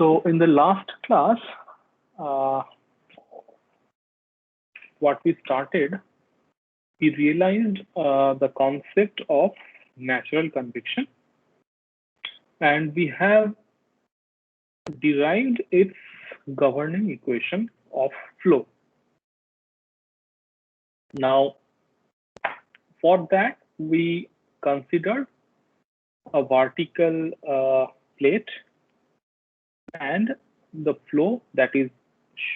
So in the last class, uh, what we started, we realized the concept of natural convection, and we have derived its governing equation of flow. Now, for that, we considered a vertical plate and the flow that is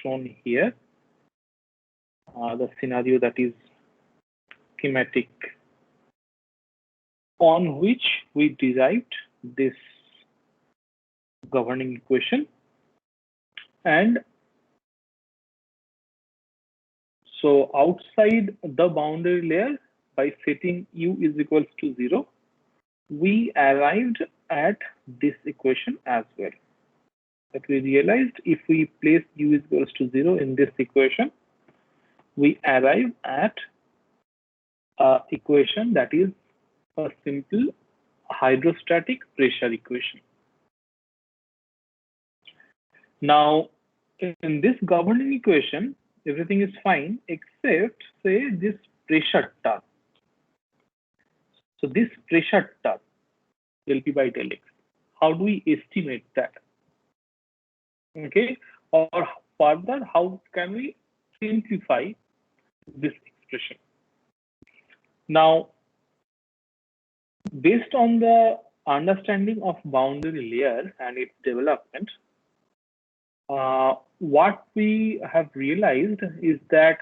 shown here, the scenario that is schematic, on which we derived this governing equation. And so outside the boundary layer, by setting u is equals to 0, we arrived at this equation as well. But we realized if we place u is equals to 0 in this equation, we arrive at an equation that is a simple hydrostatic pressure equation. Now, in this governing equation, everything is fine except, say, this pressure term. So this pressure term, del P by del X, how do we estimate that? Okay, or further, how can we simplify this expression? Now, based on the understanding of boundary layer and its development, what we have realized is that,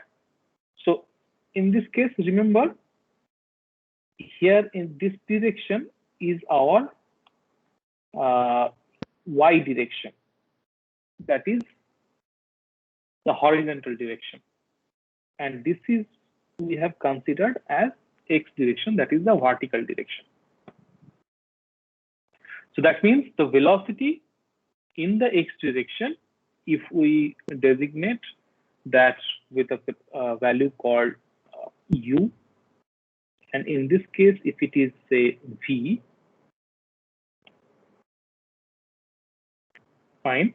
so in this case, remember, here in this direction is our y direction, that is the horizontal direction, and this is we have considered as x direction, that is the vertical direction. So that means the velocity in the x direction, if we designate that with a value called u, and in this case, if it is, say, v, fine.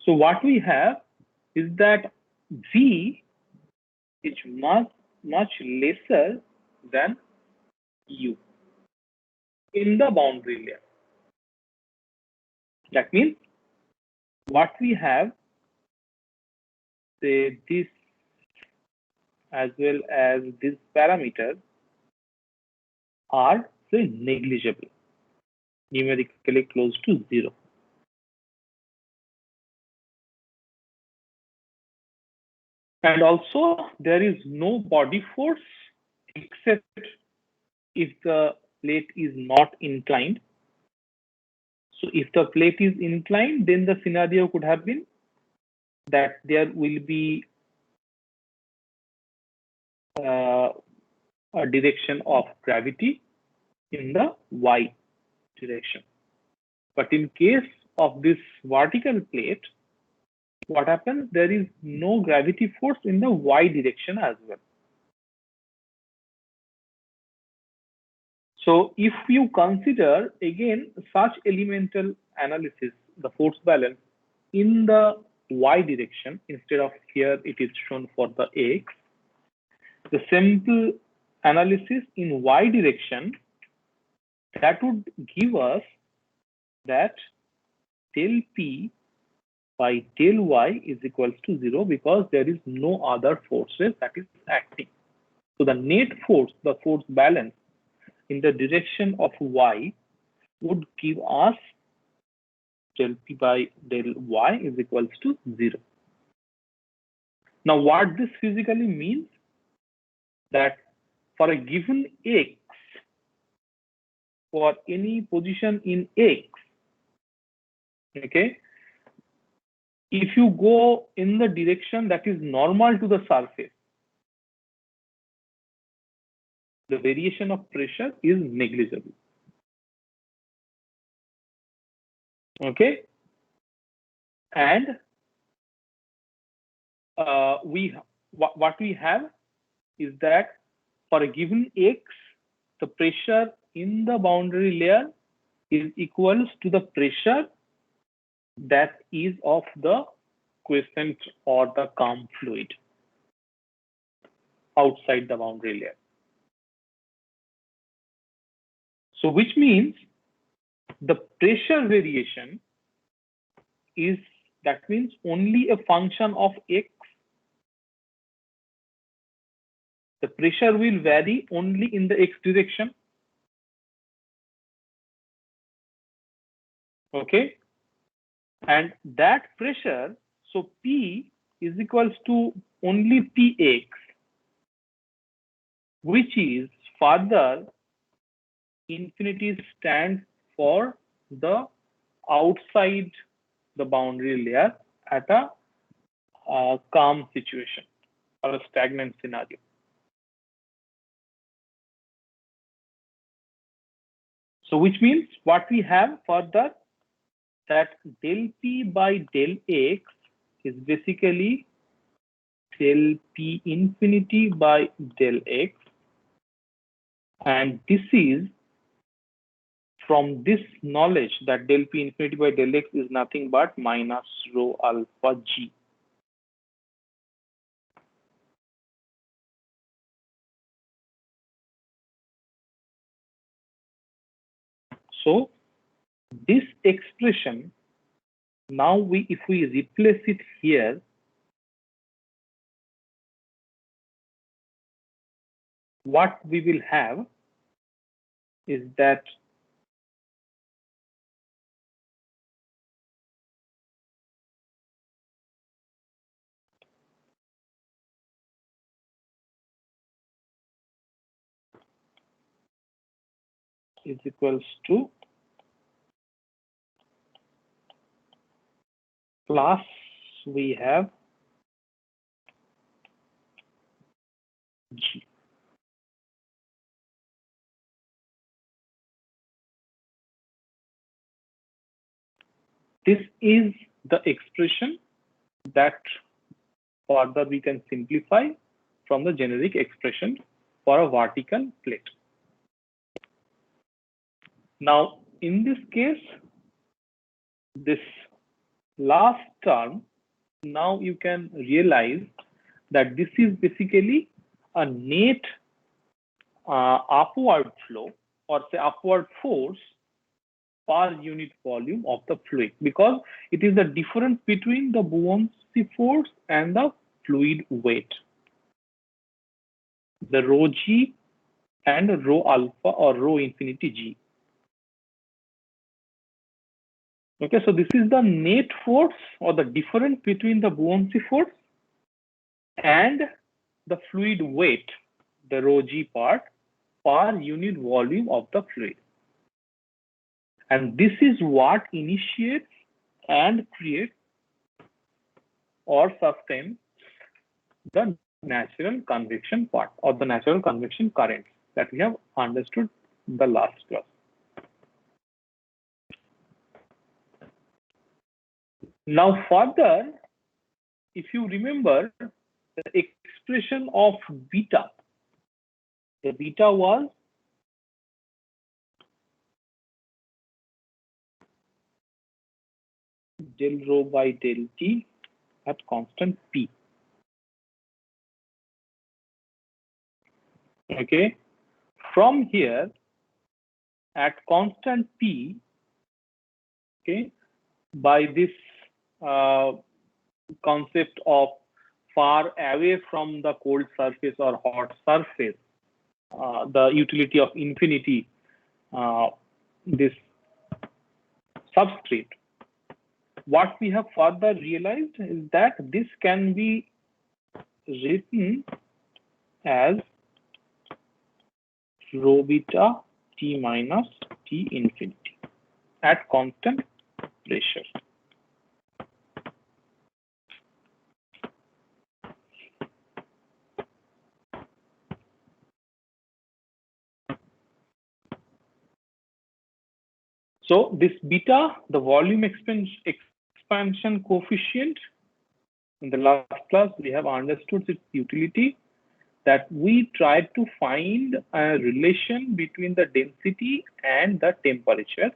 So what we have is that v is much lesser than u in the boundary layer. That means what we have, say, this as well as this parameter are, say, negligible, numerically close to 0. And also there is no body force except if the plate is not inclined. So if the plate is inclined, then the scenario could have been that there will be a direction of gravity in the y direction. But in case of this vertical plate, what happens? There is no gravity force in the y direction as well. So if you consider again such elemental analysis, the force balance in the y direction, instead of here it is shown for the x, the simple analysis in y direction, that would give us that del P by del y is equals to 0, because there is no other forces that is acting. So the net force, the force balance in the direction of y would give us del P by del y is equals to 0. Now what this physically means, that for a given x, for any position in x, okay, if you go in the direction that is normal to the surface, the variation of pressure is negligible. Okay, and what we have is that for a given x, the pressure in the boundary layer is equals to the pressure that is of the quiescent or the calm fluid outside the boundary layer. So which means the pressure variation is, that means, only a function of x. The pressure will vary only in the x direction. Okay. And that pressure, so P is equals to only Px, which is further infinity stands for the outside the boundary layer at a calm situation or a stagnant scenario. So which means what we have further, that del P by del X is basically del P infinity by del X, and this is from this knowledge that del P infinity by del X is nothing but minus rho alpha G. So this expression, now if we replace it here, what we will have is that is equals to plus we have G. This is the expression that further we can simplify from the generic expression for a vertical plate. Now, in this case, this last term, now you can realize that this is basically a net upward flow, or say upward force per unit volume of the fluid, because it is the difference between the buoyancy force and the fluid weight, the rho G and rho alpha or rho infinity G. Okay, so this is the net force or the difference between the buoyancy force and the fluid weight, the rho G part, per unit volume of the fluid. And this is what initiates and creates or sustains the natural convection part or the natural convection current that we have understood in the last class. Now further, if you remember the expression of beta, the beta was del rho by del T at constant P. Okay, from here at constant P, okay, by this concept of far away from the cold surface or hot surface, the utility of infinity, this substrate, what we have further realized is that this can be written as rho beta T minus T infinity at constant pressure. So this beta, the volume expansion coefficient, in the last class we have understood its utility, that we tried to find a relation between the density and the temperature,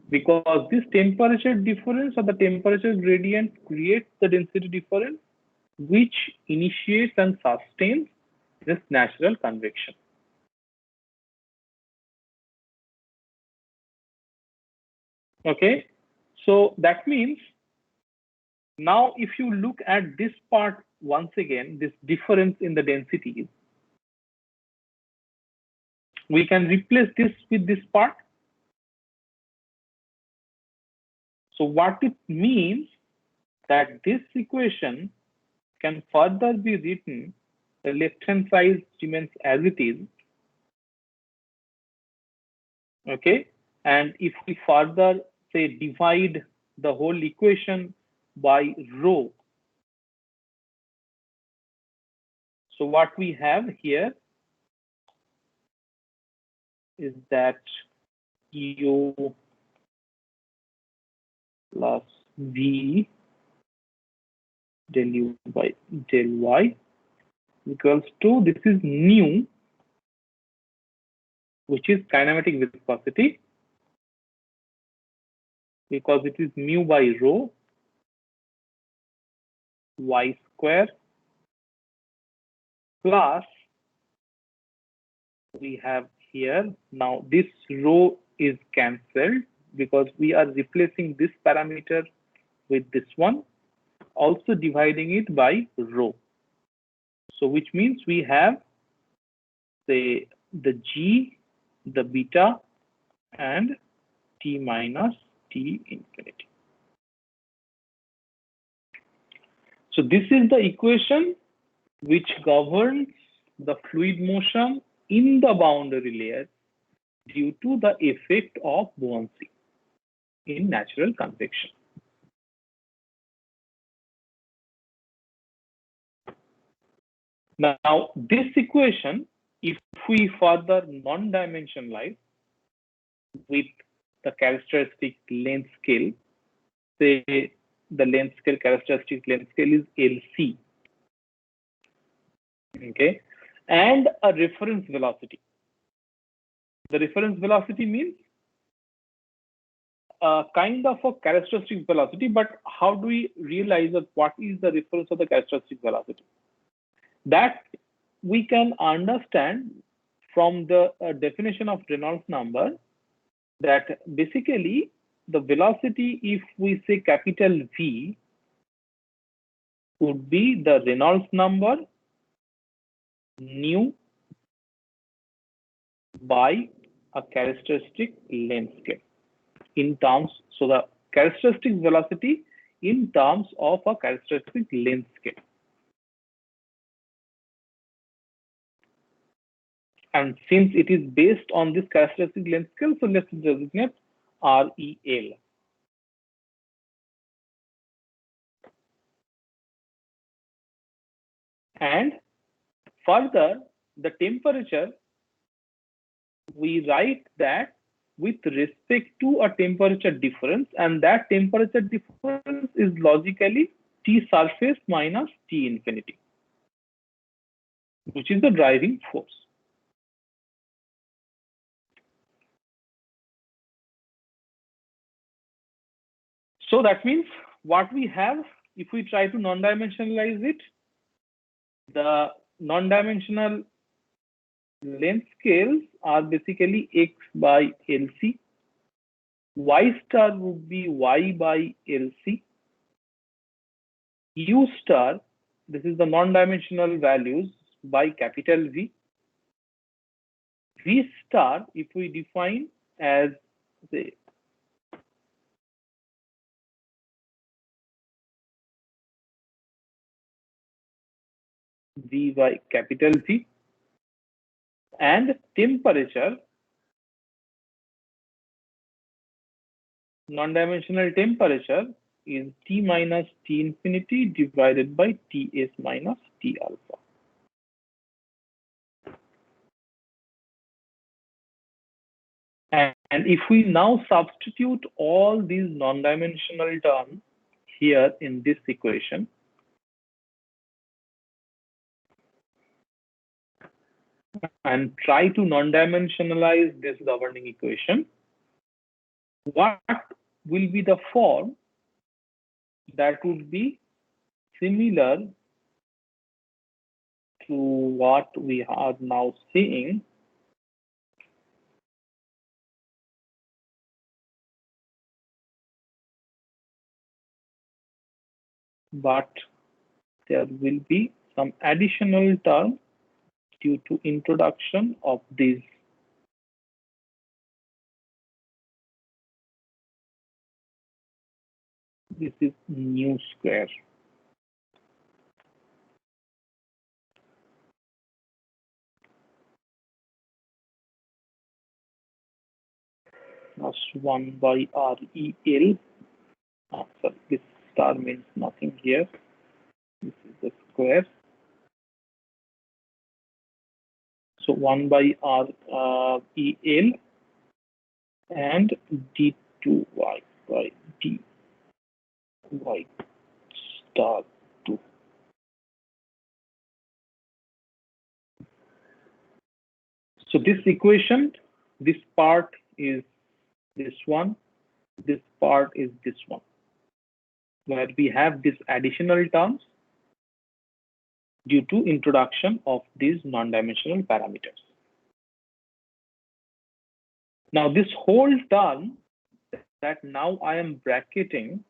because this temperature difference or the temperature gradient creates the density difference, which initiates and sustains this natural convection. Okay, so that means now if you look at this part once again, this difference in the densities, we can replace this with this part. So what it means that this equation can further be written, the left hand side remains as it is. Okay, and if we further say divide the whole equation by rho, so what we have here is that U plus V del U by del Y equals to, this is nu, which is kinematic viscosity, because it is mu by rho y square plus we have here, now this rho is cancelled because we are replacing this parameter with this one, also dividing it by rho. So which means we have the G, the beta, and T minus T infinity. So this is the equation which governs the fluid motion in the boundary layer due to the effect of buoyancy in natural convection. Now, this equation, if we further non-dimensionalize with the characteristic length scale, say the length scale, characteristic length scale is LC, okay, and a reference velocity. The reference velocity means kind of a characteristic velocity, but how do we realize that what is the reference of the characteristic velocity? That we can understand from the definition of Reynolds number, that basically the velocity, if we say capital V, would be the Reynolds number nu by a characteristic length scale in terms, so the characteristic velocity in terms of a characteristic length scale. And since it is based on this characteristic length scale, so let's designate REL. And further, the temperature, we write that with respect to a temperature difference, and that temperature difference is logically T surface minus T infinity, which is the driving force. So that means what we have, if we try to non-dimensionalize it, the non-dimensional length scales are basically X by LC. Y star would be Y by LC. U star, this is the non-dimensional values by capital V. V star, if we define as the V by capital V, and temperature, non-dimensional temperature is T minus T infinity divided by Ts minus T alpha. And if we now substitute all these non-dimensional terms here in this equation, and try to non-dimensionalize this governing equation, what will be the form that would be similar to what we are now seeing. But there will be some additional term due to introduction of these. This is new square. Plus 1 by REL. Sorry, this star means nothing here. This is the square. So 1 by REL and D2y by dy star 2. So this equation, this part is this one, this part is this one, where we have these additional terms due to introduction of these non-dimensional parameters. Now this whole term that now I am bracketing,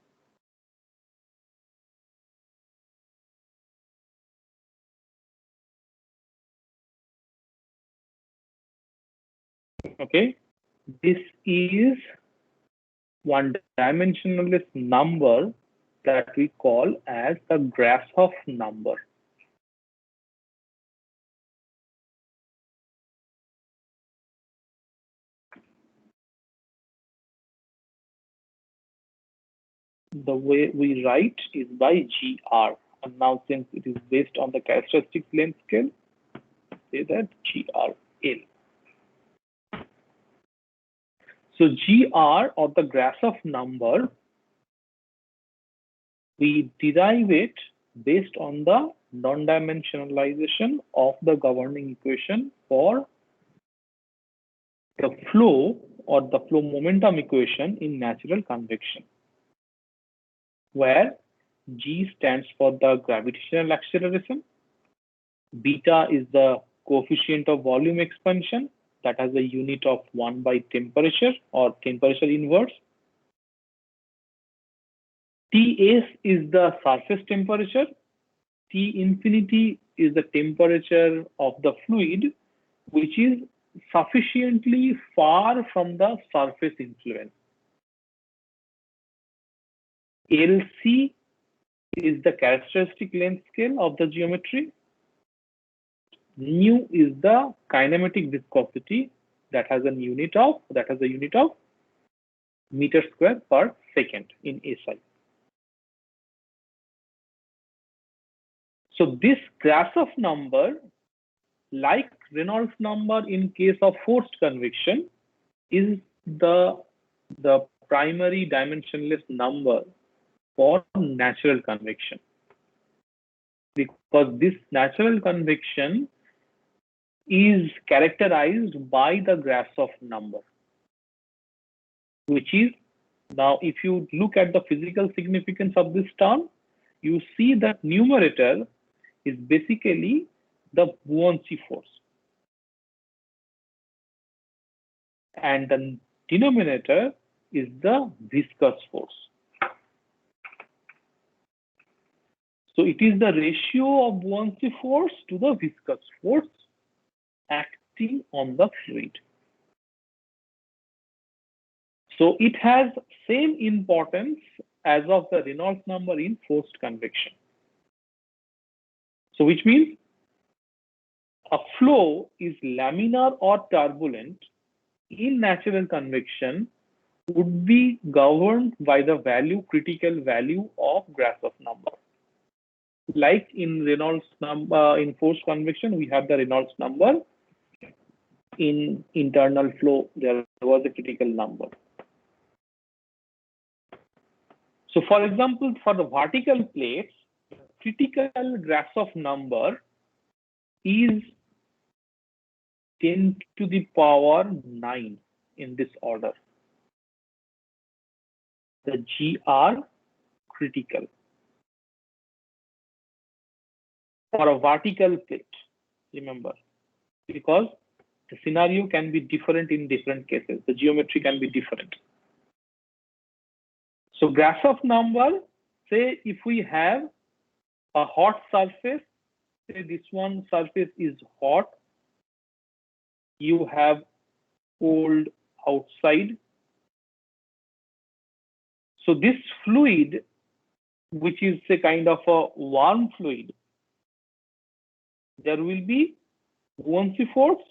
okay, this is one dimensionless number that we call as the Grashof number. The way we write is by GR. And now since it is based on the characteristic length scale, say that GRL. So GR, or the Grashof number, we derive it based on the non-dimensionalization of the governing equation for the flow or the flow momentum equation in natural convection, where G stands for the gravitational acceleration, beta is the coefficient of volume expansion that has a unit of 1 by temperature or temperature inverse. Ts is the surface temperature. T infinity is the temperature of the fluid, which is sufficiently far from the surface influence. LC is the characteristic length scale of the geometry. Nu is the kinematic viscosity that has a unit of meter square per second in SI. So this Grashof number, like Reynolds number in case of forced convection, is the primary dimensionless number for natural convection, because this natural convection is characterized by the Grashof number, which is, now if you look at the physical significance of this term, you see that numerator is basically the buoyancy force, and the denominator is the viscous force. So it is the ratio of buoyancy force to the viscous force acting on the fluid. So it has same importance as of the Reynolds number in forced convection. So which means a flow is laminar or turbulent in natural convection would be governed by the critical value of Grashof number. Like in Reynolds number, in forced convection, we have the Reynolds number. In internal flow, there was a critical number. So for example, for the vertical plates, critical Grashof number is 10 to the power 9 in this order. the G are critical. For a vertical plate, remember, because the scenario can be different in different cases. The geometry can be different. So Grashof number, say if we have a hot surface, say this one surface is hot, you have cold outside. So this fluid, which is a kind of a warm fluid, there will be buoyancy force,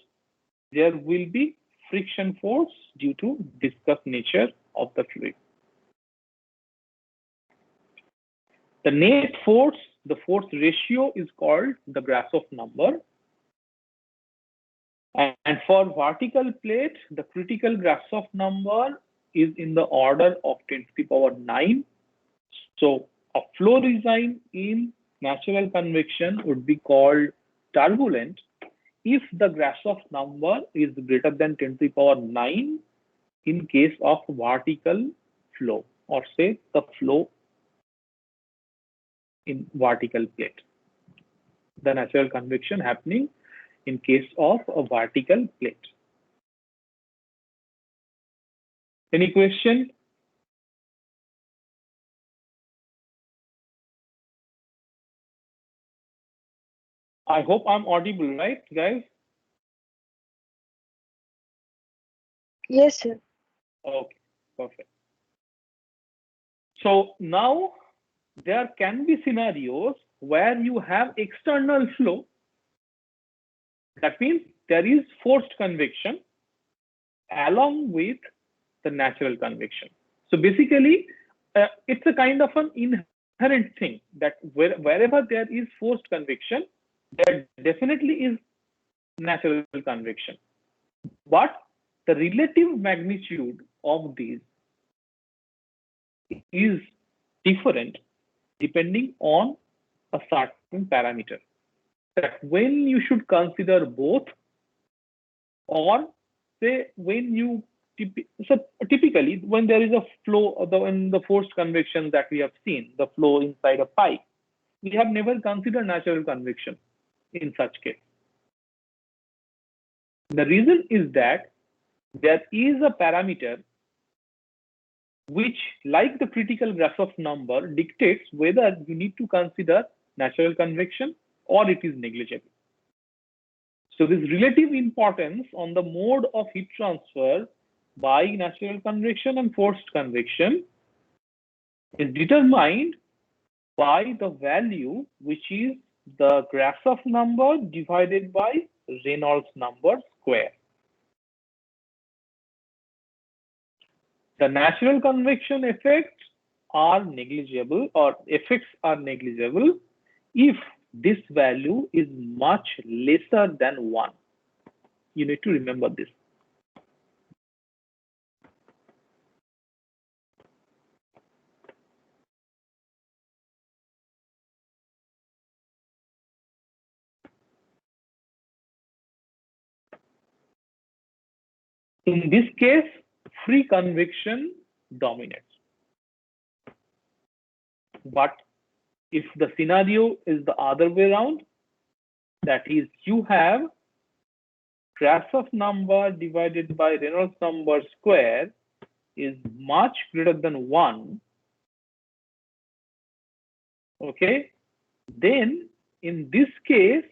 there will be friction force due to viscous nature of the fluid. The net force, the force ratio is called the Grashof number. And for vertical plate, the critical Grashof number is in the order of 10 to the power 9. So a flow regime in natural convection would be called turbulent if the Grashof number is greater than 10 to the power 9 in case of vertical flow, or say the flow in vertical plate. The natural convection happening in case of a vertical plate. Any question? I hope I'm audible, right, guys? Yes, sir. Okay, perfect. So now there can be scenarios where you have external flow. That means there is forced convection along with the natural convection. So basically, it's a kind of an inherent thing that wherever there is forced convection, there definitely is natural convection. But the relative magnitude of these is different depending on a certain parameter. That when you should consider both, or say when you so typically when there is a flow, in the forced convection that we have seen, the flow inside a pipe, we have never considered natural convection in such case. The reason is that there is a parameter which, like the critical Grashof number, dictates whether you need to consider natural convection or it is negligible. So this relative importance on the mode of heat transfer by natural convection and forced convection is determined by the value, which is the Grashof number divided by Reynolds number square. The natural convection effects are negligible, or effects are negligible if this value is much lesser than 1. You need to remember this. In this case, free convection dominates. But if the scenario is the other way around, that is, you have Grashof number divided by Reynolds number square is much greater than 1, okay, then in this case,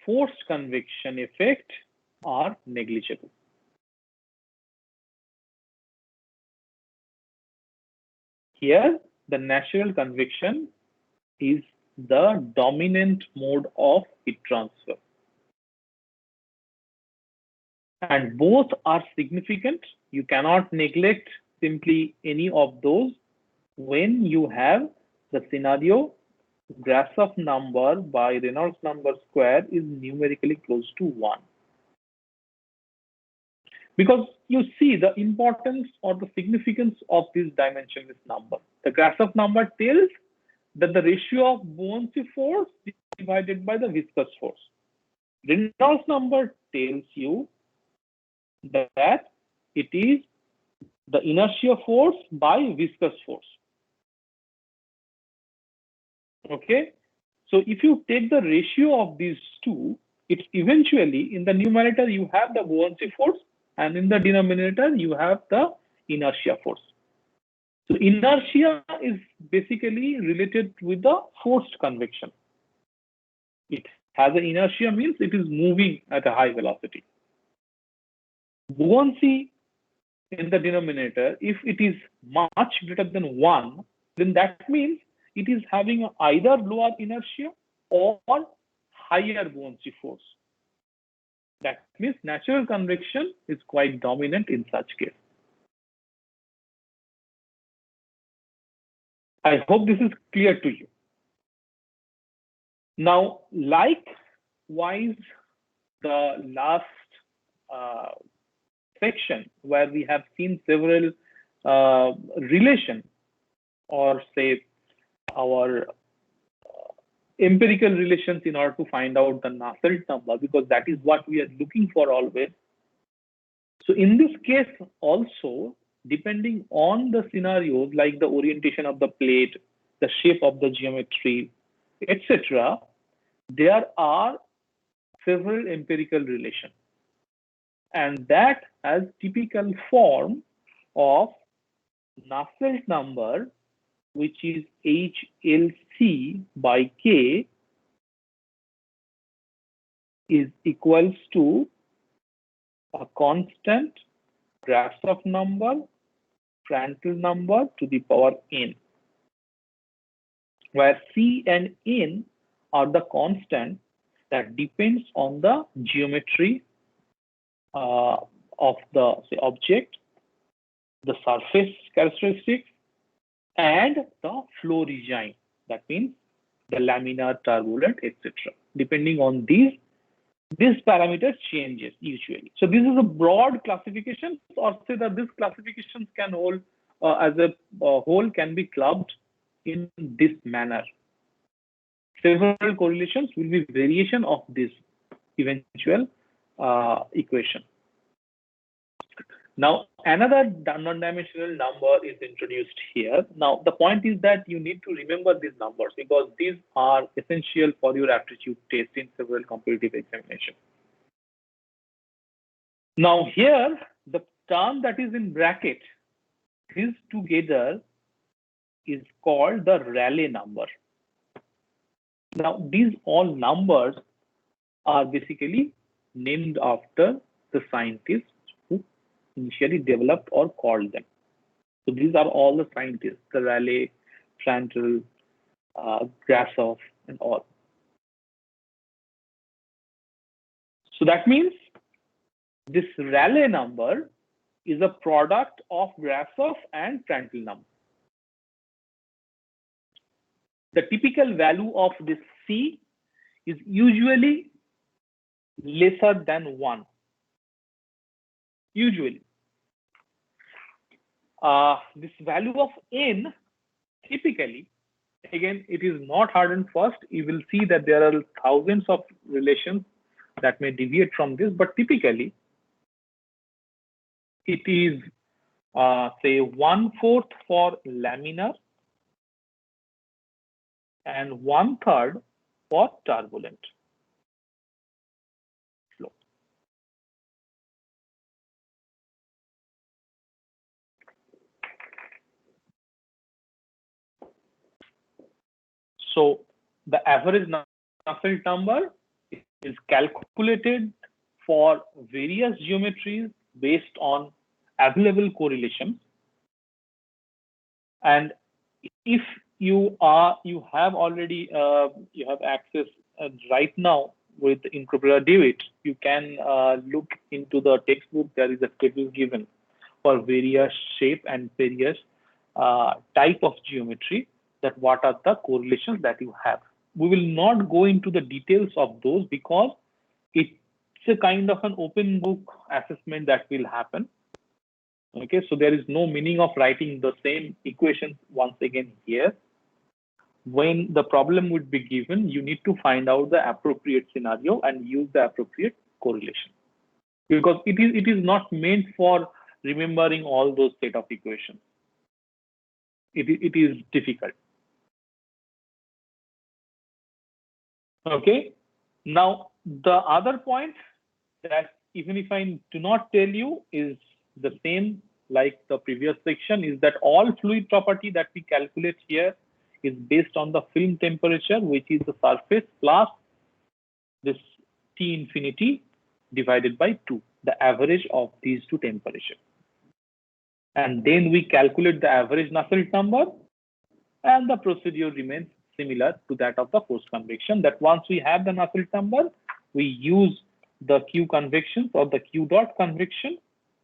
forced convection effect are negligible. Here, the natural convection is the dominant mode of heat transfer. And both are significant. You cannot neglect simply any of those when you have the scenario Grashof number by Reynolds number square is numerically close to 1. Because you see the importance or the significance of this dimensionless number. The Grashof number tells that the ratio of buoyancy force divided by the viscous force. Reynolds number tells you that it is the inertia force by viscous force. Okay, so if you take the ratio of these two, it's eventually in the numerator you have the buoyancy force, and in the denominator you have the inertia force. So inertia is basically related with the forced convection. It has an inertia, means it is moving at a high velocity. Buoyancy in the denominator, if it is much greater than 1, then that means it is having either lower inertia or higher buoyancy force. That means natural convection is quite dominant in such case. I hope this is clear to you. Now, likewise, the last section where we have seen several relation, or say our empirical relations in order to find out the Nusselt number, because that is what we are looking for always. So in this case also, depending on the scenarios like the orientation of the plate, the shape of the geometry, etc., there are several empirical relations, and that has typical form of Nusselt number, which is HLC by K is equals to a constant Grashof number, Prandtl number to the power n, where C and n are the constant that depends on the geometry of the object, the surface characteristics, and the flow regime. That means the laminar, turbulent, etc. Depending on these parameters changes usually. So this is a broad classification, or say that this classification can hold as a whole can be clubbed in this manner. Several correlations will be variation of this eventual equation. Now, another non-dimensional number is introduced here. Now, the point is that you need to remember these numbers because these are essential for your aptitude test in several competitive examinations. Now, here, the term that is in bracket, these together is called the Rayleigh number. Now, these all numbers are basically named after the scientists who initially developed or called them. So these are all the scientists, the Rayleigh, Prandtl, Grashof, and all. So that means this Rayleigh number is a product of Grashof and Prandtl number. The typical value of this C is usually lesser than 1. Usually. This value of n, typically, again, it is not hard and fast. You will see that there are thousands of relations that may deviate from this, but typically, it is, say, 1/4 for laminar and 1/3 for turbulent flow. So the average Nusselt number is calculated for various geometries based on available correlations. And if you have already you have access right now with Incropria DeWitt, you can look into the textbook. There is a table given for various shape and various type of geometry, that what are the correlations that you have. We will not go into the details of those because it's a kind of an open book assessment that will happen. Okay, so there is no meaning of writing the same equations once again here. When the problem would be given, you need to find out the appropriate scenario and use the appropriate correlation, because it is not meant for remembering all those set of equations. It is difficult. Okay. Now, the other point that even if I do not tell you is the same like the previous section, is that all fluid property that we calculate here is based on the film temperature, which is the surface plus this T infinity divided by 2, the average of these two temperatures. And then we calculate the average Nusselt number, and the procedure remains similar to that of the forced convection, that once we have the Nusselt number, we use the Q convection or the Q dot convection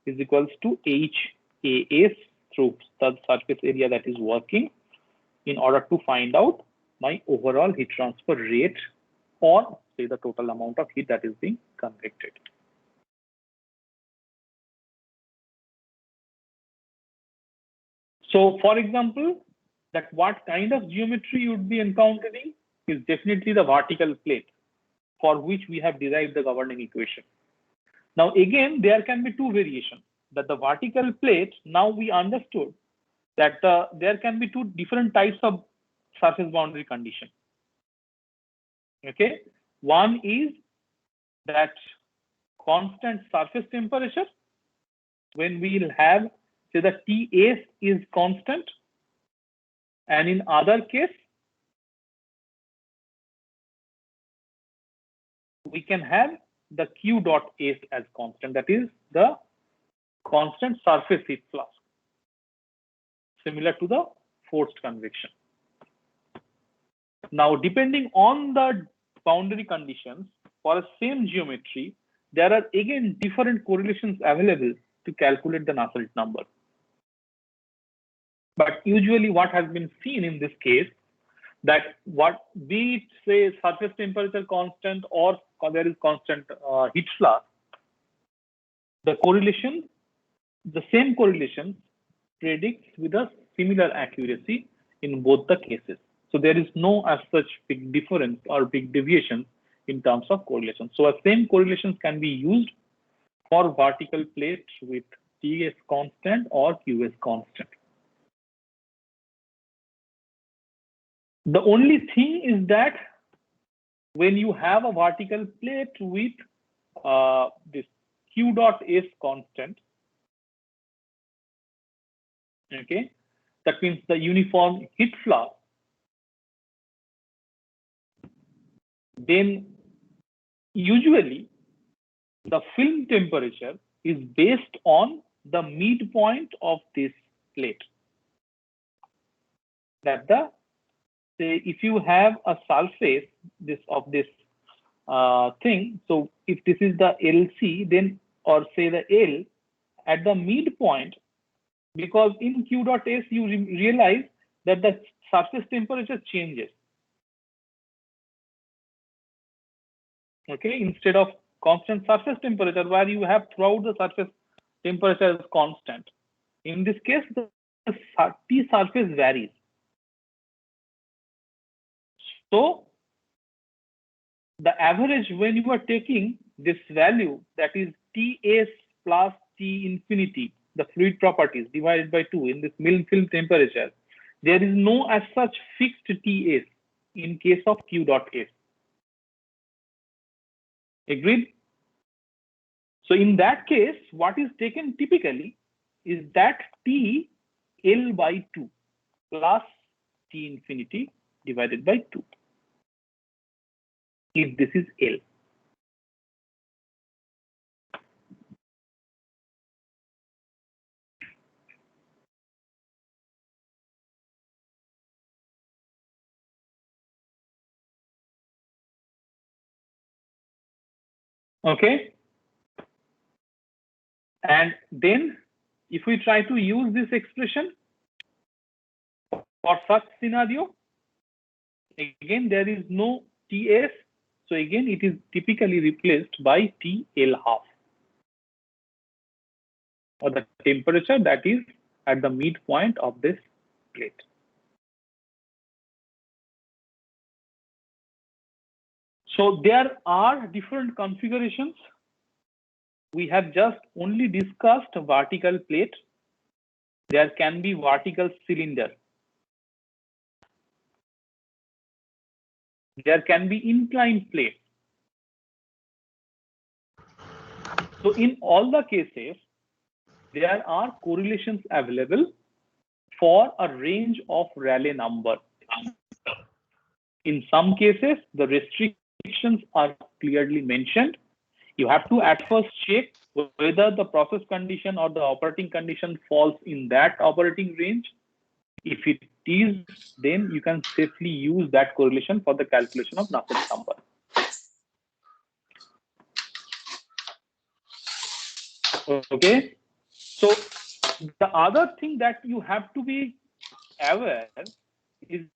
is equals to HAS through the surface area that is working in order to find out my overall heat transfer rate, or say the total amount of heat that is being convected. So for example, that what kind of geometry you would be encountering is definitely the vertical plate, for which we have derived the governing equation. Now again, there can be two variations. That the vertical plate, now we understood that there can be two different types of surface boundary condition. Okay, one is that constant surface temperature, when we will have, say, the Ts is constant, and in other case we can have the Q dot S as constant, that is the constant surface heat flux, similar to the forced convection. Now, depending on the boundary conditions for a same geometry, there are again different correlations available to calculate the Nusselt number. But usually what has been seen in this case, that what be it say surface temperature constant or there is constant heat flux, the correlation, the same correlation predicts with a similar accuracy in both the cases. So there is no as such big difference or big deviation in terms of correlation. So same correlations can be used for vertical plate with Ts constant or Qs constant. The only thing is that when you have a vertical plate with this Q dot S constant, okay, that means the uniform heat flux, then usually the film temperature is based on the midpoint of this plate. That the, say, if you have a surface of this thing, so if this is the LC, then, or say the L, at the midpoint, because in Q dot S you realize that the surface temperature changes. Okay, instead of constant surface temperature where you have throughout the surface temperature is constant. In this case, the T surface varies. So the average, when you are taking this value, that is Ts plus T infinity, the fluid properties divided by 2 in this film temperature, there is no as such fixed Ts in case of Q dot S. Agreed? So in that case, what is taken typically is that T L by 2 plus T infinity divided by 2, if this is L. Okay. And then if we try to use this expression for such scenario, again there is no Ts, so again it is typically replaced by TL half, or the temperature that is at the midpoint of this plate. So there are different configurations we have just only discussed vertical plate. There can be vertical cylinder. There can be inclined plate. So in all the cases, there are correlations available for a range of Rayleigh number. In some cases, the restrictions are clearly mentioned. You have to at first check whether the process condition or the operating condition falls in that operating range. If it is, then you can safely use that correlation for the calculation of Nusselt number. Okay, so the other thing that you have to be aware is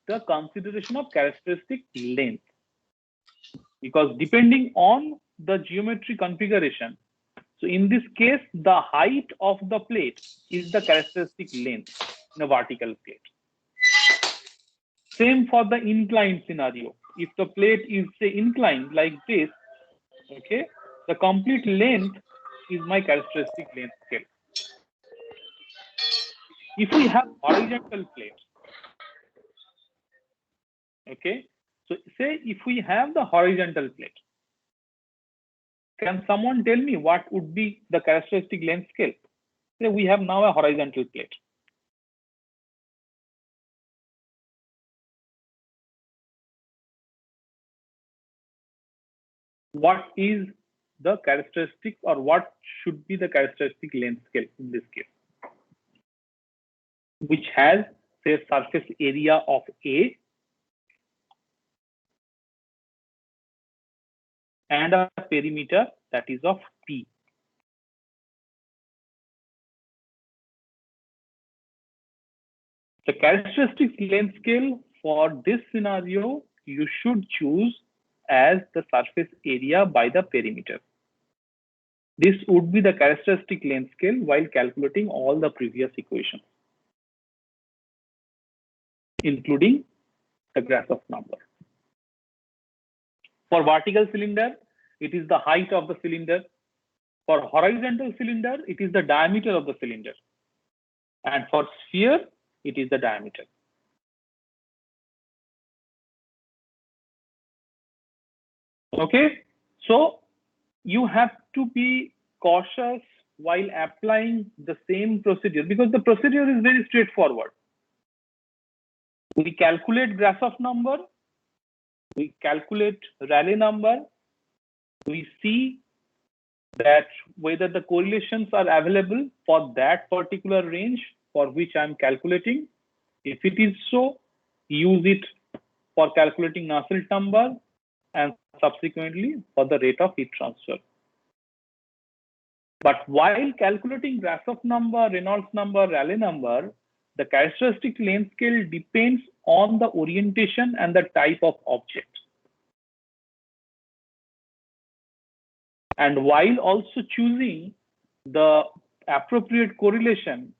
the consideration of characteristic length, because depending on the geometry configuration, so in this case, the height of the plate is the characteristic length in a vertical plate. Same for the inclined scenario. If the plate is say inclined like this, okay, the complete length is my characteristic length scale. If we have horizontal plate, okay, so say if we have the horizontal plate, can someone tell me what would be the characteristic length scale? Say we have now a horizontal plate. What is the characteristic, or what should be the characteristic length scale in this case, which has say surface area of A and a perimeter that is of T. The characteristic length scale for this scenario you should choose as the surface area by the perimeter. This would be the characteristic length scale while calculating all the previous equations, including the Grashof number. For vertical cylinder, it is the height of the cylinder. For horizontal cylinder, it is the diameter of the cylinder. And for sphere, it is the diameter. Okay, so you have to be cautious while applying the same procedure, because the procedure is very straightforward. We calculate Grashof number, we calculate Rayleigh number, we see that whether the correlations are available for that particular range for which I'm calculating. If it is so, use it for calculating Nusselt number and subsequently for the rate of heat transfer. But while calculating Grashof number, Reynolds number, Rayleigh number, the characteristic length scale depends on the orientation and the type of object. And while also choosing the appropriate correlation,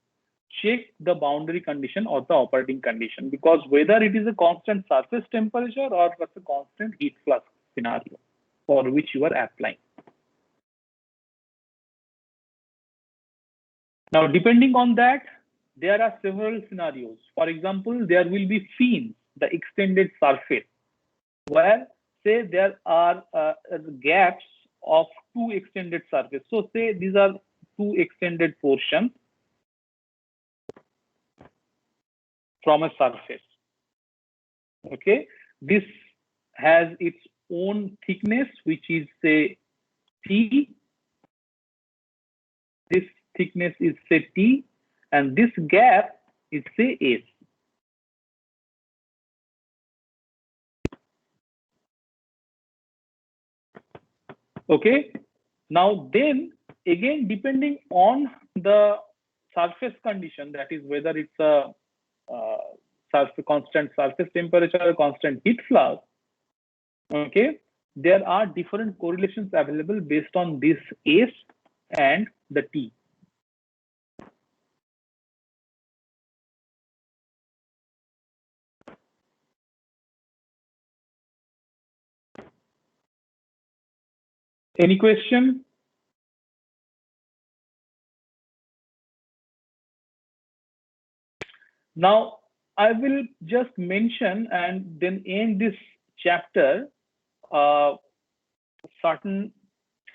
check the boundary condition or the operating condition, because whether it is a constant surface temperature or a constant heat flux scenario for which you are applying. Now, depending on that, there are several scenarios. For example, there will be fins, the extended surface, where say there are gaps of two extended surface. So say these are two extended portions from a surface. Okay, this has its own thickness, which is say T. This thickness is say T, and this gap is say S. Okay, now then again, depending on the surface condition, that is whether it's a constant surface temperature or constant heat flux, okay, there are different correlations available based on this S and the T. Any question? Now, I will just mention and then end this chapter certain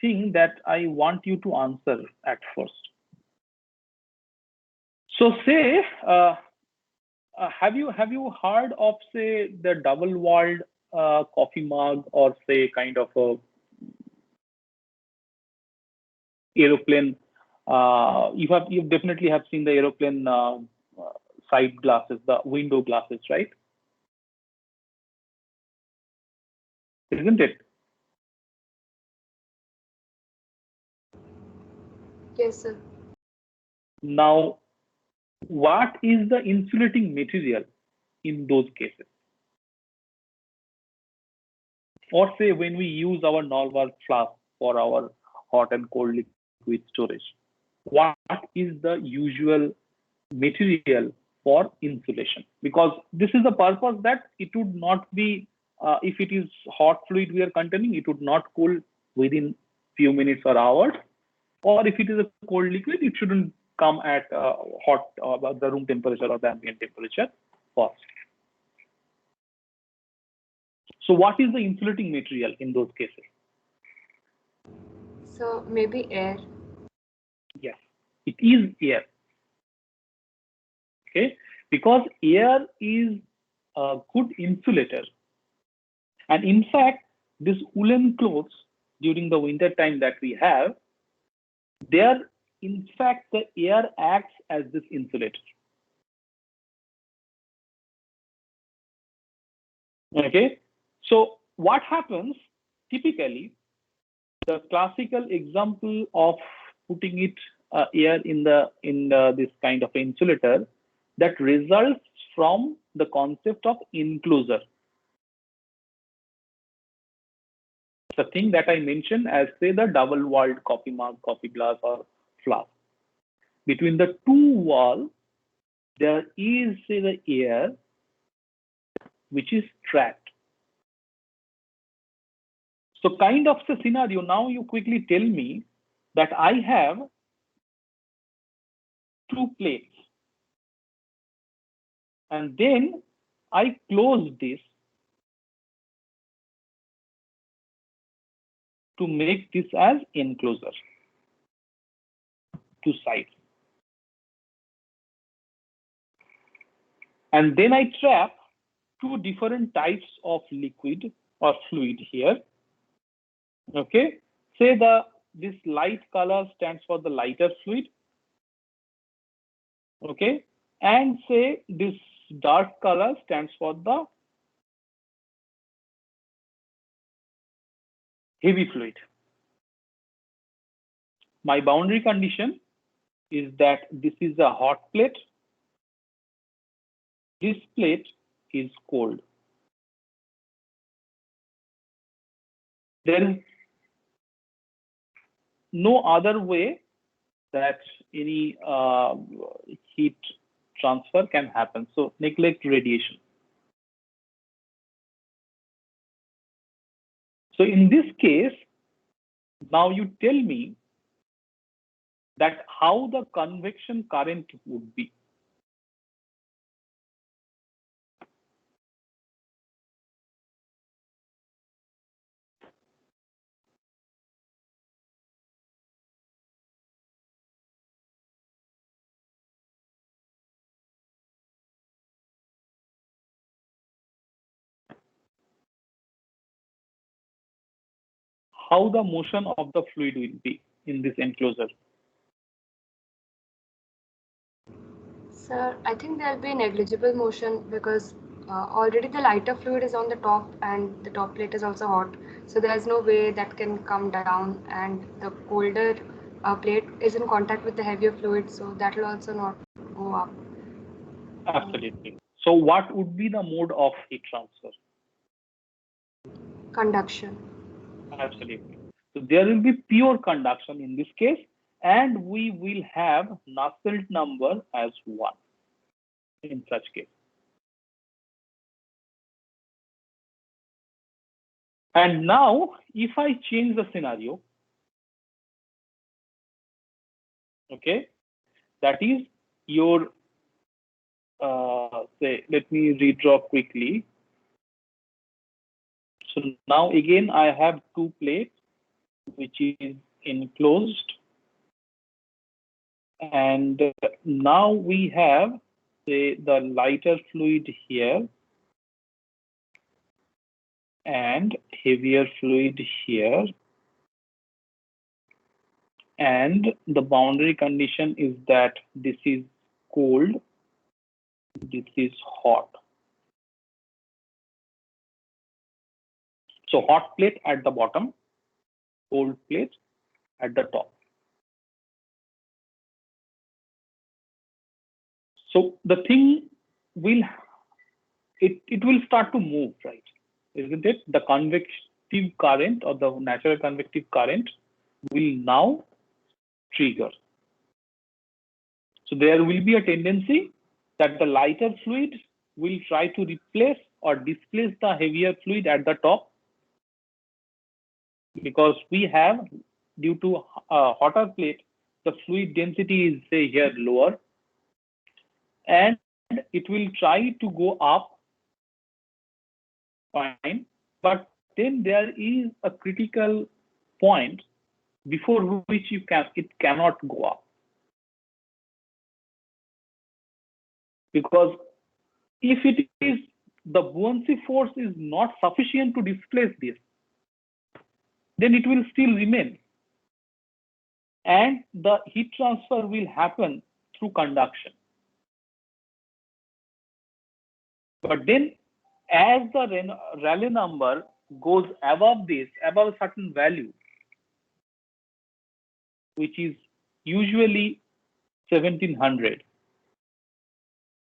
thing that I want you to answer at first. So say, have you heard of, say, the double-walled coffee mug, or say kind of a aeroplane? You definitely have seen the aeroplane side glasses, the window glasses, right? Isn't it? Yes, sir. Now, what is the insulating material in those cases? Or say when we use our normal flask for our hot and cold liquid storage, what is the usual material for insulation? Because this is the purpose that it would not be, if it is hot fluid we are containing, it would not cool within few minutes or hours. Or if it is a cold liquid, it shouldn't come at hot, the room temperature or the ambient temperature first. So what is the insulating material in those cases? So maybe air. Yes, it is air. Okay, because air is a good insulator. And in fact, these woolen clothes during the winter time that we have, there, in fact, the air acts as this insulator. Okay, so what happens typically, the classical example of putting it air in this kind of insulator, that results from the concept of enclosure. The thing that I mentioned as, say, the double-walled coffee mug, coffee glass, or flask. Between the two walls, there is, say, the air which is trapped. So kind of the scenario, now you quickly tell me that I have two plates, and then I close this to make this as enclosure, two sides. And then I trap two different types of liquid or fluid here. Okay, say this light color stands for the lighter fluid. Okay, and say this dark color stands for the heavy fluid. My boundary condition is that this is a hot plate, this plate is cold. There is no other way that any heat transfer can happen. So neglect radiation. So in this case, now you tell me that how the convection current would be. How the motion of the fluid will be in this enclosure. Sir, I think there'll be negligible motion because already the lighter fluid is on the top and the top plate is also hot. So there's no way that can come down, and the colder plate is in contact with the heavier fluid, so that will also not go up. Absolutely. So what would be the mode of heat transfer? Conduction. Absolutely. So there will be pure conduction in this case, and we will have Nusselt number as 1 in such case. And now, if I change the scenario, okay, that is your say, let me redraw quickly. So now again, I have two plates, which is enclosed. And now we have, say, the lighter fluid here and heavier fluid here. And the boundary condition is that this is cold, this is hot. So hot plate at the bottom, cold plate at the top. So the thing will, it will start to move, right? Isn't it? The convective current or the natural convective current will now trigger. So there will be a tendency that the lighter fluid will try to replace or displace the heavier fluid at the top, because we have, due to a hotter plate, the fluid density is, say, here lower, and it will try to go up, fine, but then there is a critical point before which it cannot go up, because if it is, the buoyancy force is not sufficient to displace this, then it will still remain, and the heat transfer will happen through conduction. But then as the Rayleigh number goes above this, above a certain value, which is usually 1700,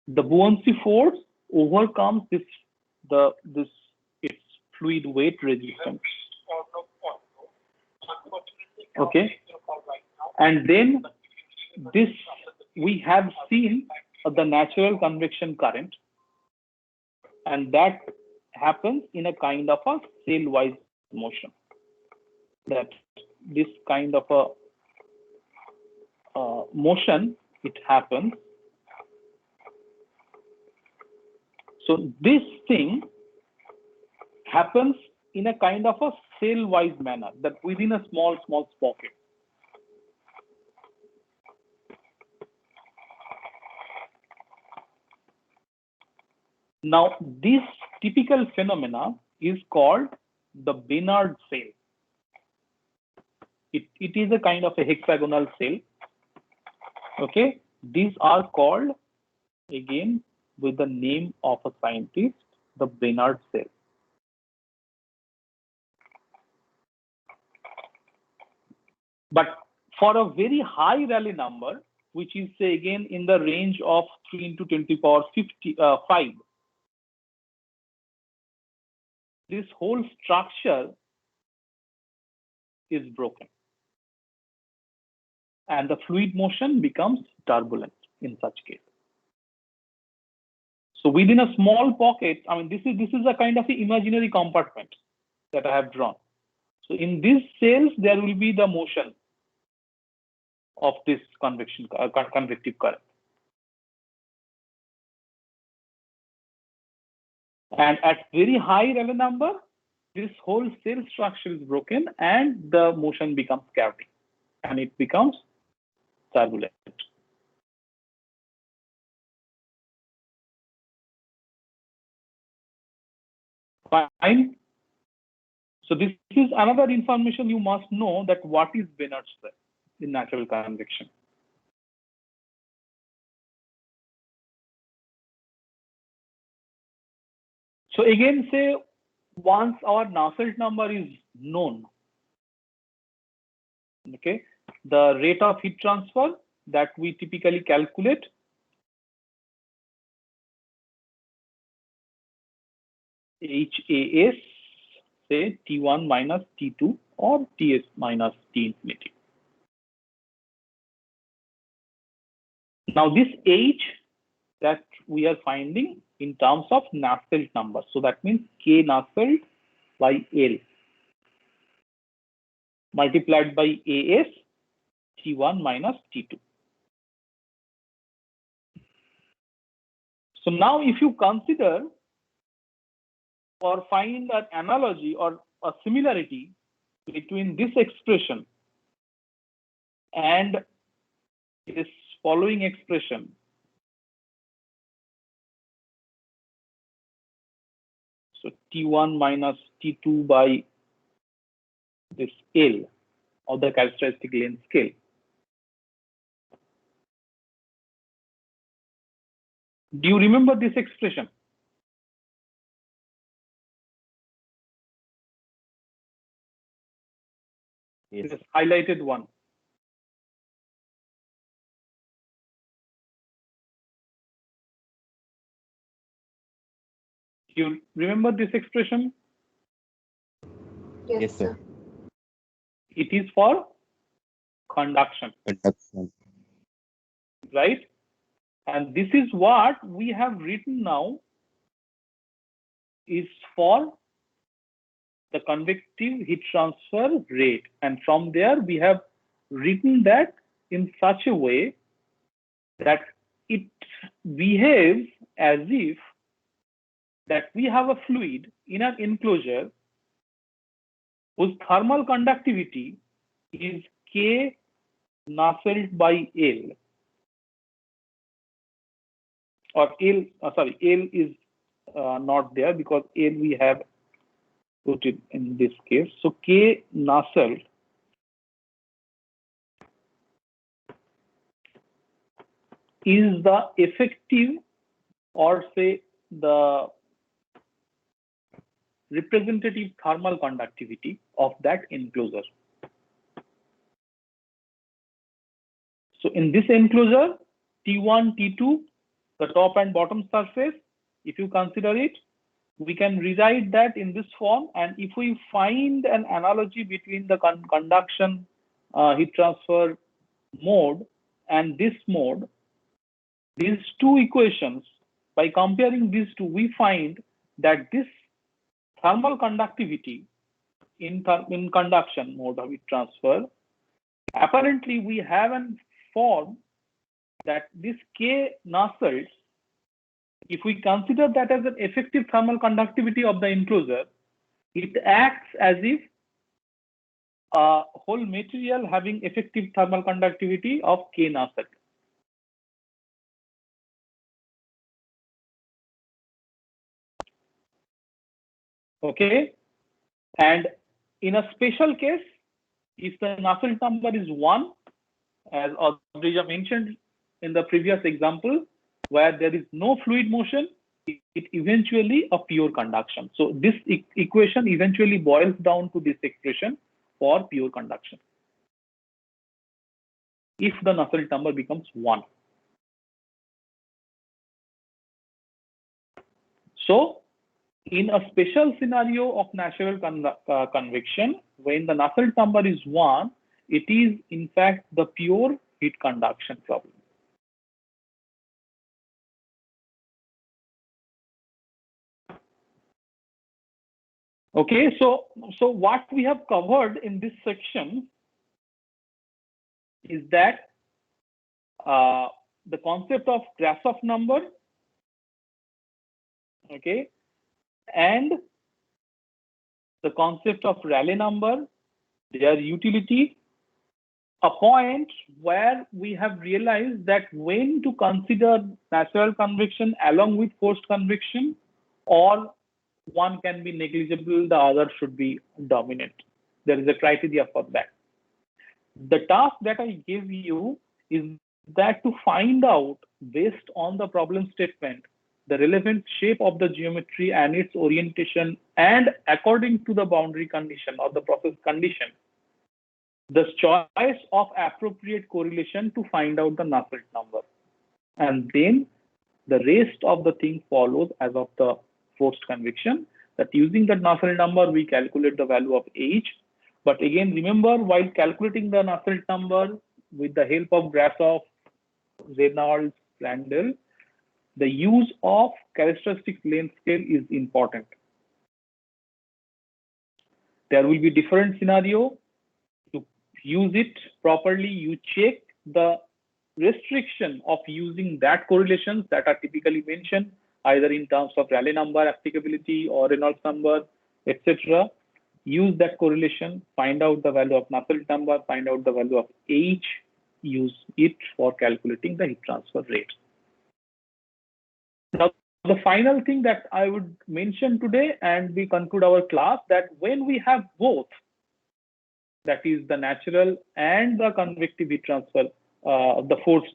the buoyancy force overcomes its fluid weight resistance. Okay, and then this, we have seen the natural convection current, and that happens in a kind of a sail-wise motion. That this kind of a motion, it happens. So this thing happens in a kind of a sail-wise manner, that within a small pocket. Now, this typical phenomena is called the Bénard sail. It is a kind of a hexagonal sail. Okay, these are called, again, with the name of a scientist, the Bénard sail. But for a very high Rayleigh number, which is, say, again in the range of 3 × 10⁵, this whole structure is broken, and the fluid motion becomes turbulent in such case. So within a small pocket, I mean, this is a kind of an imaginary compartment that I have drawn. So in these sails, there will be the motion of this convective current. And at very high Rayleigh number, this whole sail structure is broken and the motion becomes chaotic and it becomes turbulent. Fine. So this is another information you must know, that what is Bénard's sail in natural convection. So again, say, once our Nusselt number is known, okay, the rate of heat transfer that we typically calculate HAS, say T1 minus T2 or TS minus T infinity. Now this H that we are finding in terms of Nusselt number. So that means K Nusselt by L multiplied by AS T1 minus T2. So now if you consider or find an analogy or a similarity between this expression and this following expression, so T1 minus T2 by this L of the characteristic length scale. Do you remember this expression? Yes. This highlighted one. Do you remember this expression? Yes, Yes, sir. sir. It is for conduction, Conduction. right? And this is what we have written now is for the convective heat transfer rate. And from there, we have written that in such a way that it behaves as if that we have a fluid in an enclosure whose thermal conductivity is K Nusselt by L, or L, sorry, L is not there because L we have put it in this case. So K Nusselt is the effective, or say the representative thermal conductivity of that enclosure. So in this enclosure, T1, T2, the top and bottom surface, if you consider it, we can rewrite that in this form. And if we find an analogy between the conduction heat transfer mode and this mode, these two equations, by comparing these two, we find that this thermal conductivity in conduction mode of heat transfer, apparently we have a form that this K Nusselt, if we consider that as an effective thermal conductivity of the enclosure, it acts as if a whole material having effective thermal conductivity of K Nusselt. Okay, and in a special case, if the Nusselt number is 1, as Adrija mentioned in the previous example, where there is no fluid motion, it eventually a pure conduction. So this equation eventually boils down to this expression for pure conduction, if the Nusselt number becomes 1. So in a special scenario of natural convection, when the Nusselt number is 1, it is in fact the pure heat conduction problem. Okay, so what we have covered in this section is that the concept of Grashof number, okay, and the concept of Rayleigh number, their utility, a point where we have realized that when to consider natural convection along with forced convection, or one can be negligible, the other should be dominant. There is a criteria for that. The task that I gave you is that to find out, based on the problem statement, the relevant shape of the geometry and its orientation, and according to the boundary condition or the process condition, the choice of appropriate correlation to find out the Nusselt number. And then the rest of the thing follows as of the forced convection, that using the Nusselt number, we calculate the value of H. But again, remember, while calculating the Nusselt number with the help of Grashof, Reynolds, Prandtl, the use of characteristic length scale is important. There will be different scenario. To use it properly, you check the restriction of using that correlations that are typically mentioned either in terms of Rayleigh number applicability or Reynolds number, etc. Use that correlation, find out the value of Nusselt number, find out the value of H, use it for calculating the heat transfer rate. Now, the final thing that I would mention today, and we conclude our class, that when we have both, that is the natural and the convective heat transfer, the forced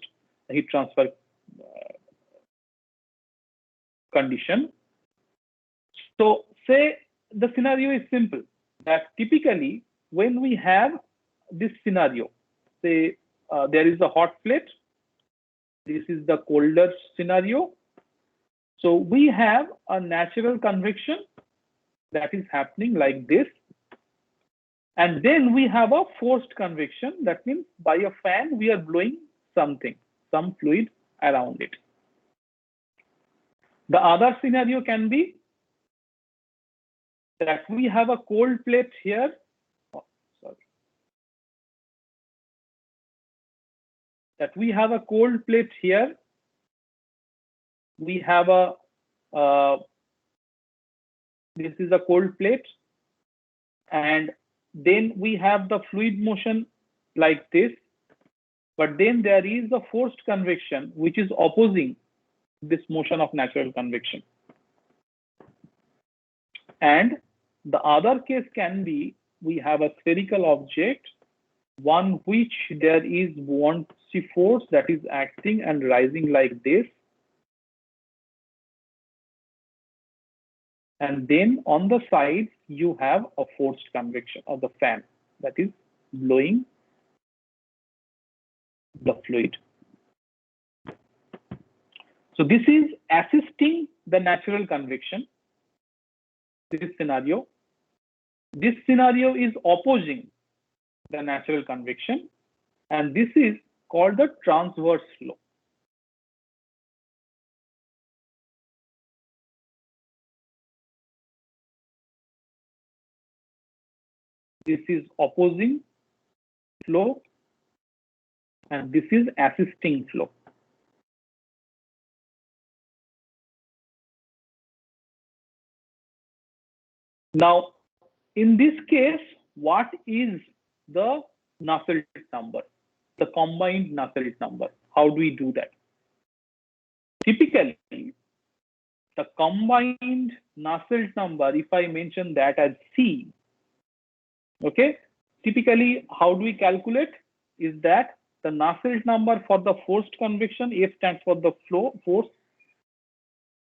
heat transfer condition. So say the scenario is simple, that typically when we have this scenario, say there is a hot plate, this is the colder scenario. So we have a natural convection that is happening like this. And then we have a forced convection. That means by a fan, we are blowing something, some fluid around it. The other scenario can be that we have a cold plate here. Oh, sorry. That we have a cold plate here. We have a, this is a cold plate. And then we have the fluid motion like this. But then there is a forced convection, which is opposing this motion of natural convection. And the other case can be, we have a spherical object, one which there is buoyancy force that is acting and rising like this. And then on the sides, you have a forced convection of the fan that is blowing the fluid. So this is assisting the natural convection, this scenario. This scenario is opposing the natural convection, and this is called the transverse flow. This is opposing flow, and this is assisting flow. Now, in this case, what is the Nusselt number, the combined Nusselt number? How do we do that? Typically, the combined Nusselt number, if I mention that as C, okay, typically how do we calculate is that the Nusselt number for the forced convection, F stands for the flow force,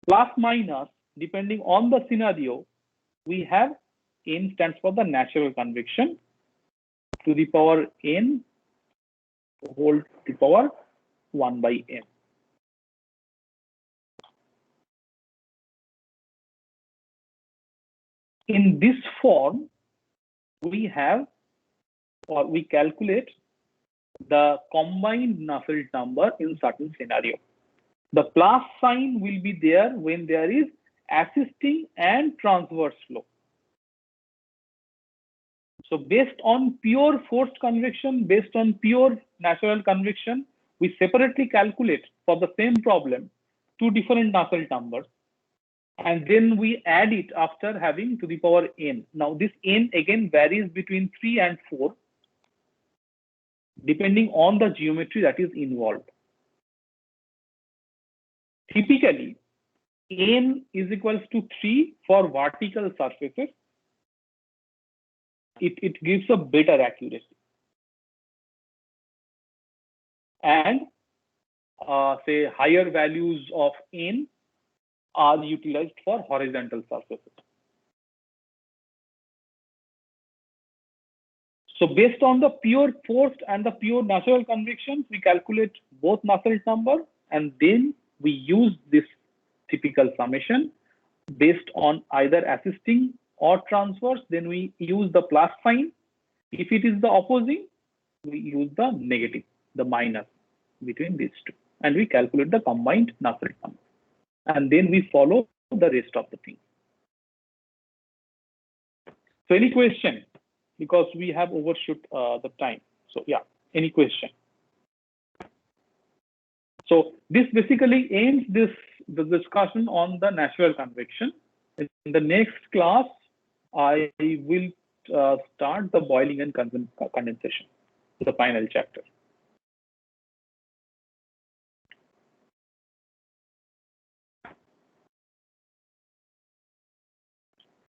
plus minus, depending on the scenario, we have N stands for the natural convection to the power N whole to the power 1 by M. In this form, we have, or we calculate the combined Nusselt number in certain scenario. The plus sign will be there when there is assisting and transverse flow. So based on pure forced convection, based on pure natural convection, we separately calculate for the same problem two different Nusselt numbers, and then we add it after having to the power N. Now this N again varies between 3 and 4 depending on the geometry that is involved. Typically, N is equals to 3 for vertical surfaces. It gives a better accuracy. And say higher values of N are utilized for horizontal surfaces. So based on the pure forced and the pure natural convections, we calculate both Nusselt number, and then we use this typical summation based on either assisting or transverse. Then we use the plus sign. If it is the opposing, we use the negative, the minus between these two, and we calculate the combined Nusselt number. And then we follow the rest of the things. So any question? Because we have overshoot the time. So yeah, any question? So this basically ends the discussion on the natural convection. In the next class, I will start the boiling and condensation, the final chapter.